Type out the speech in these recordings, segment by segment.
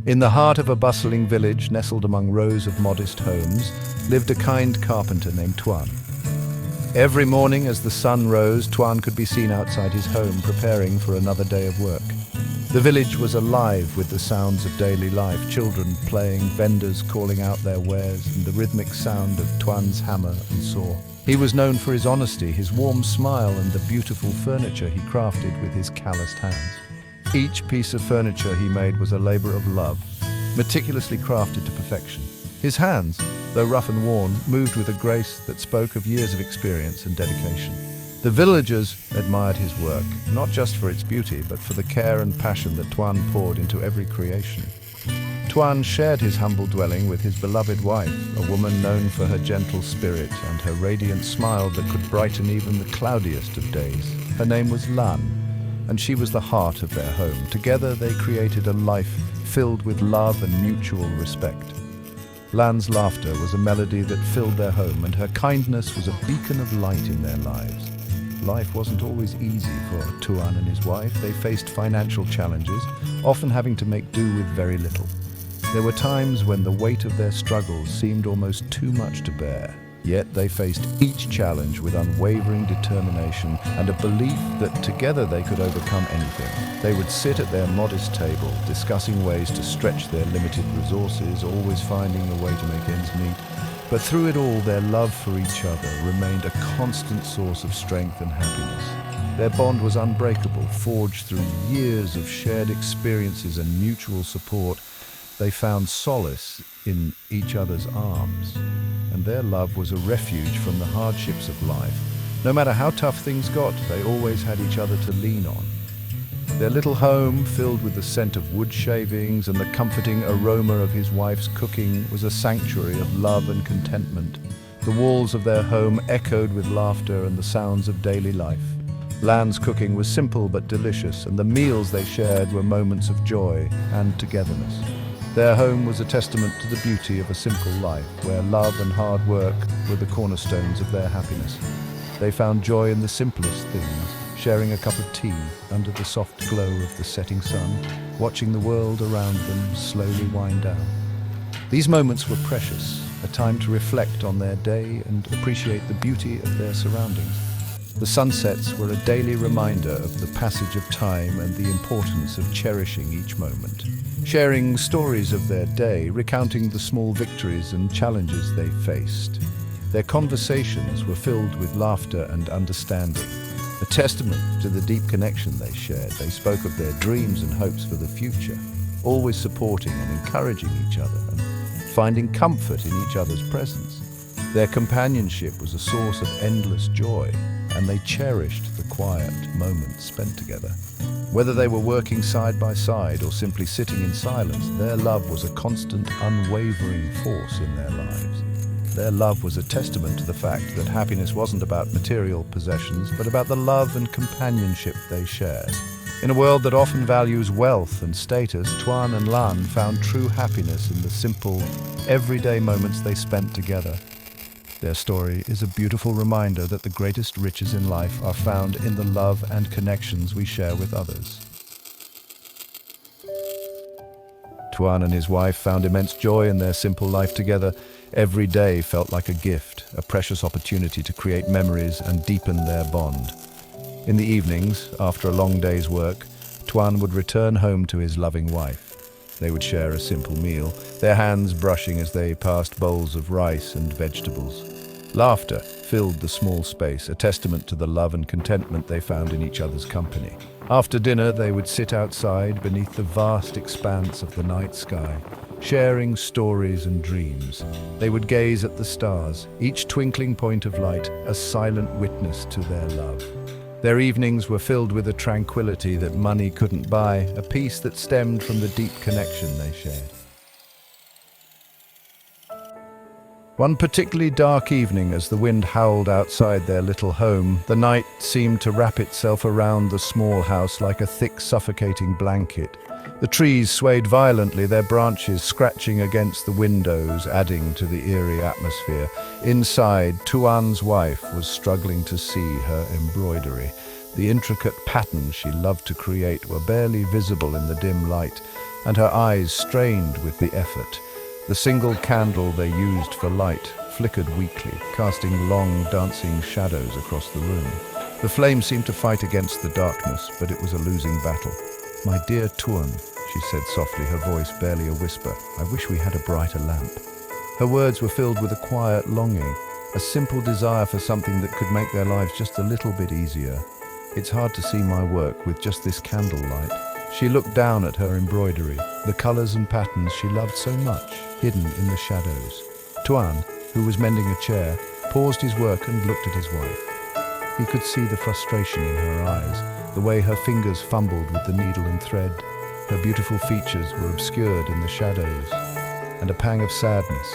In the heart of a bustling village nestled among rows of modest homes lived a kind carpenter named Tuan. Every morning as the sun rose, Tuan could be seen outside his home preparing for another day of work. The village was alive with the sounds of daily life, children playing, vendors calling out their wares, and the rhythmic sound of Tuan's hammer and saw. He was known for his honesty, his warm smile, and the beautiful furniture he crafted with his calloused hands. Each piece of furniture he made was a labor of love, meticulously crafted to perfection. His hands, though rough and worn, moved with a grace that spoke of years of experience and dedication. The villagers admired his work, not just for its beauty, but for the care and passion that Tuan poured into every creation. Tuan shared his humble dwelling with his beloved wife, a woman known for her gentle spirit and her radiant smile that could brighten even the cloudiest of days. Her name was Lan, and she was the heart of their home. Together they created a life filled with love and mutual respect. Lan's laughter was a melody that filled their home, and her kindness was a beacon of light in their lives. Life wasn't always easy for Tuan and his wife. They faced financial challenges, often having to make do with very little. There were times when the weight of their struggles seemed almost too much to bear. Yet they faced each challenge with unwavering determination and a belief that together they could overcome anything. They would sit at their modest table, discussing ways to stretch their limited resources, always finding a way to make ends meet. But through it all, their love for each other remained a constant source of strength and happiness. Their bond was unbreakable, forged through years of shared experiences and mutual support. They found solace in each other's arms, and their love was a refuge from the hardships of life. No matter how tough things got, they always had each other to lean on. Their little home, filled with the scent of wood shavings and the comforting aroma of his wife's cooking, was a sanctuary of love and contentment. The walls of their home echoed with laughter and the sounds of daily life. Lan's cooking was simple but delicious, and the meals they shared were moments of joy and togetherness. Their home was a testament to the beauty of a simple life, where love and hard work were the cornerstones of their happiness. They found joy in the simplest things, sharing a cup of tea under the soft glow of the setting sun, watching the world around them slowly wind down. These moments were precious, a time to reflect on their day and appreciate the beauty of their surroundings. The sunsets were a daily reminder of the passage of time and the importance of cherishing each moment. Sharing stories of their day, recounting the small victories and challenges they faced. Their conversations were filled with laughter and understanding, a testament to the deep connection they shared. They spoke of their dreams and hopes for the future, always supporting and encouraging each other and finding comfort in each other's presence. Their companionship was a source of endless joy, and they cherished the quiet moments spent together. Whether they were working side by side or simply sitting in silence, their love was a constant, unwavering force in their lives. Their love was a testament to the fact that happiness wasn't about material possessions, but about the love and companionship they shared. In a world that often values wealth and status, Tuan and Lan found true happiness in the simple, everyday moments they spent together. Their story is a beautiful reminder that the greatest riches in life are found in the love and connections we share with others. Tuan and his wife found immense joy in their simple life together. Every day felt like a gift, a precious opportunity to create memories and deepen their bond. In the evenings, after a long day's work, Tuan would return home to his loving wife. They would share a simple meal, their hands brushing as they passed bowls of rice and vegetables. Laughter filled the small space, a testament to the love and contentment they found in each other's company. After dinner, they would sit outside beneath the vast expanse of the night sky, sharing stories and dreams. They would gaze at the stars, each twinkling point of light a silent witness to their love. Their evenings were filled with a tranquility that money couldn't buy, a peace that stemmed from the deep connection they shared. One particularly dark evening, as the wind howled outside their little home, the night seemed to wrap itself around the small house like a thick, suffocating blanket. The trees swayed violently, their branches scratching against the windows, adding to the eerie atmosphere. Inside, Tuan's wife was struggling to see her embroidery. The intricate patterns she loved to create were barely visible in the dim light, and her eyes strained with the effort. The single candle they used for light flickered weakly, casting long, dancing shadows across the room. The flame seemed to fight against the darkness, but it was a losing battle. "My dear Tuan," she said softly, her voice barely a whisper, "I wish we had a brighter lamp." Her words were filled with a quiet longing, a simple desire for something that could make their lives just a little bit easier. "It's hard to see my work with just this candlelight." She looked down at her embroidery, the colors and patterns she loved so much, hidden in the shadows. Tuan, who was mending a chair, paused his work and looked at his wife. He could see the frustration in her eyes, the way her fingers fumbled with the needle and thread. Her beautiful features were obscured in the shadows, and a pang of sadness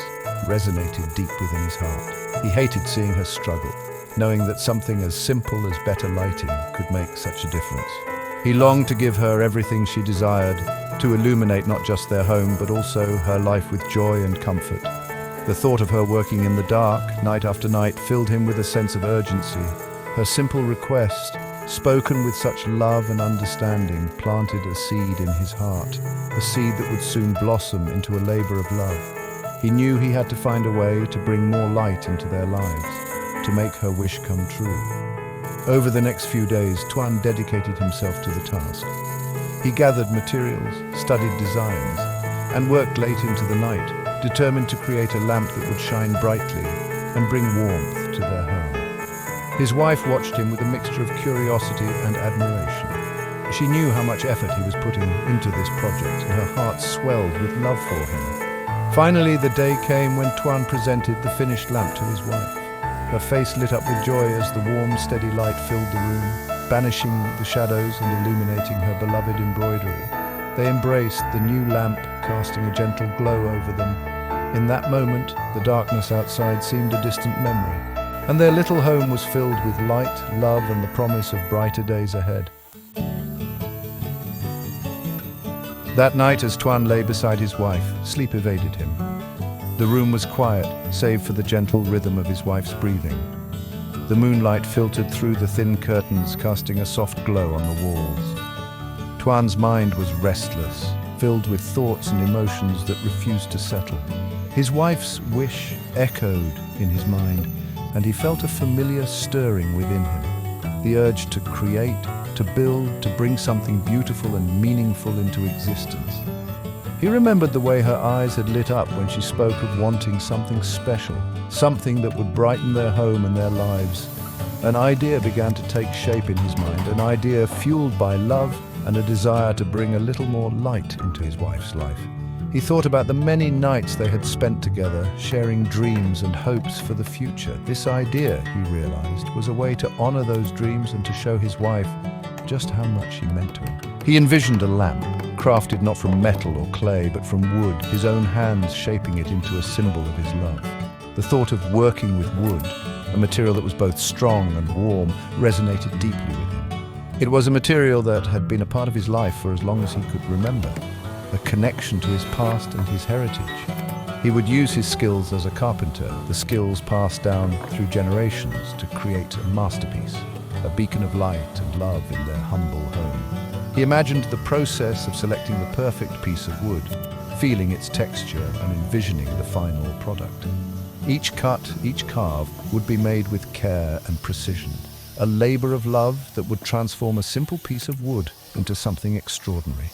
resonated deep within his heart. He hated seeing her struggle, knowing that something as simple as better lighting could make such a difference. He longed to give her everything she desired, to illuminate not just their home, but also her life with joy and comfort. The thought of her working in the dark, night after night, filled him with a sense of urgency. Her simple request, spoken with such love and understanding, planted a seed in his heart, a seed that would soon blossom into a labor of love. He knew he had to find a way to bring more light into their lives, to make her wish come true. Over the next few days, Tuan dedicated himself to the task. He gathered materials, studied designs, and worked late into the night, determined to create a lamp that would shine brightly and bring warmth to their home. His wife watched him with a mixture of curiosity and admiration. She knew how much effort he was putting into this project, and her heart swelled with love for him. Finally, the day came when Tuan presented the finished lamp to his wife. Her face lit up with joy as the warm, steady light filled the room, banishing the shadows and illuminating her beloved embroidery. They embraced the new lamp, casting a gentle glow over them. In that moment, the darkness outside seemed a distant memory, and their little home was filled with light, love, and the promise of brighter days ahead. That night, as Tuan lay beside his wife, sleep evaded him. The room was quiet, save for the gentle rhythm of his wife's breathing. The moonlight filtered through the thin curtains, casting a soft glow on the walls. Tuan's mind was restless, filled with thoughts and emotions that refused to settle. His wife's wish echoed in his mind, and he felt a familiar stirring within him. The urge to create, to build, to bring something beautiful and meaningful into existence. He remembered the way her eyes had lit up when she spoke of wanting something special, something that would brighten their home and their lives. An idea began to take shape in his mind, an idea fueled by love and a desire to bring a little more light into his wife's life. He thought about the many nights they had spent together, sharing dreams and hopes for the future. This idea, he realized, was a way to honor those dreams and to show his wife just how much she meant to him. He envisioned a lamp, crafted not from metal or clay, but from wood, his own hands shaping it into a symbol of his love. The thought of working with wood, a material that was both strong and warm, resonated deeply with him. It was a material that had been a part of his life for as long as he could remember, a connection to his past and his heritage. He would use his skills as a carpenter, the skills passed down through generations, to create a masterpiece, a beacon of light and love in their humble home. He imagined the process of selecting the perfect piece of wood, feeling its texture and envisioning the final product. Each cut, each carve would be made with care and precision, a labor of love that would transform a simple piece of wood into something extraordinary.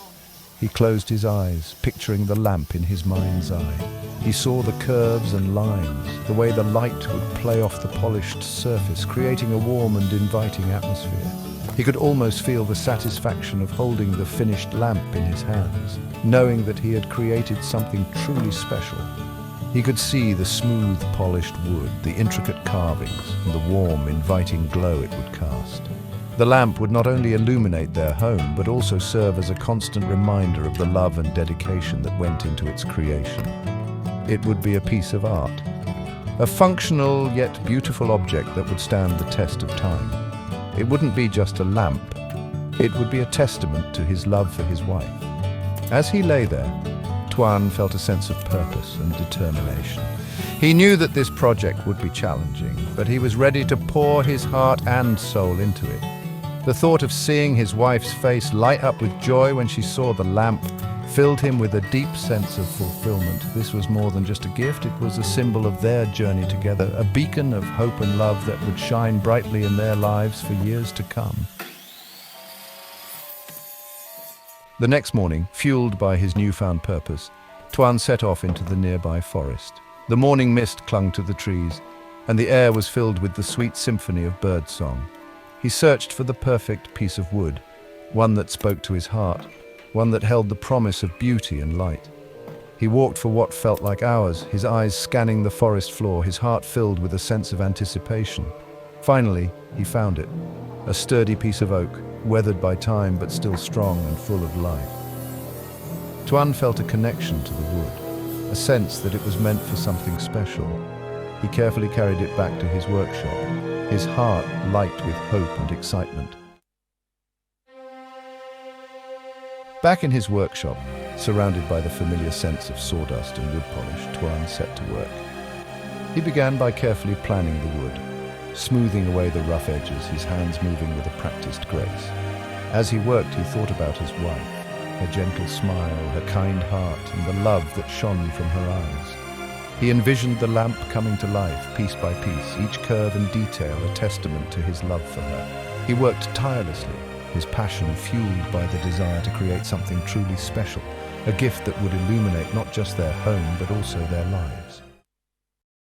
He closed his eyes, picturing the lamp in his mind's eye. He saw the curves and lines, the way the light would play off the polished surface, creating a warm and inviting atmosphere. He could almost feel the satisfaction of holding the finished lamp in his hands, knowing that he had created something truly special. He could see the smooth, polished wood, the intricate carvings, and the warm, inviting glow it would cast. The lamp would not only illuminate their home, but also serve as a constant reminder of the love and dedication that went into its creation. It would be a piece of art, a functional yet beautiful object that would stand the test of time. It wouldn't be just a lamp. It would be a testament to his love for his wife. As he lay there, Tuan felt a sense of purpose and determination. He knew that this project would be challenging, but he was ready to pour his heart and soul into it. The thought of seeing his wife's face light up with joy when she saw the lamp filled him with a deep sense of fulfillment. This was more than just a gift, it was a symbol of their journey together, a beacon of hope and love that would shine brightly in their lives for years to come. The next morning, fueled by his newfound purpose, Tuan set off into the nearby forest. The morning mist clung to the trees, and the air was filled with the sweet symphony of birdsong. He searched for the perfect piece of wood, one that spoke to his heart, one that held the promise of beauty and light. He walked for what felt like hours, his eyes scanning the forest floor, his heart filled with a sense of anticipation. Finally, he found it, a sturdy piece of oak, weathered by time but still strong and full of life. Tuan felt a connection to the wood, a sense that it was meant for something special. He carefully carried it back to his workshop, his heart light with hope and excitement. Back in his workshop, surrounded by the familiar scents of sawdust and wood polish, Tuan set to work. He began by carefully planning the wood, smoothing away the rough edges, his hands moving with a practiced grace. As he worked, he thought about his wife, her gentle smile, her kind heart, and the love that shone from her eyes. He envisioned the lamp coming to life, piece by piece, each curve and detail a testament to his love for her. He worked tirelessly, his passion fueled by the desire to create something truly special, a gift that would illuminate not just their home but also their lives.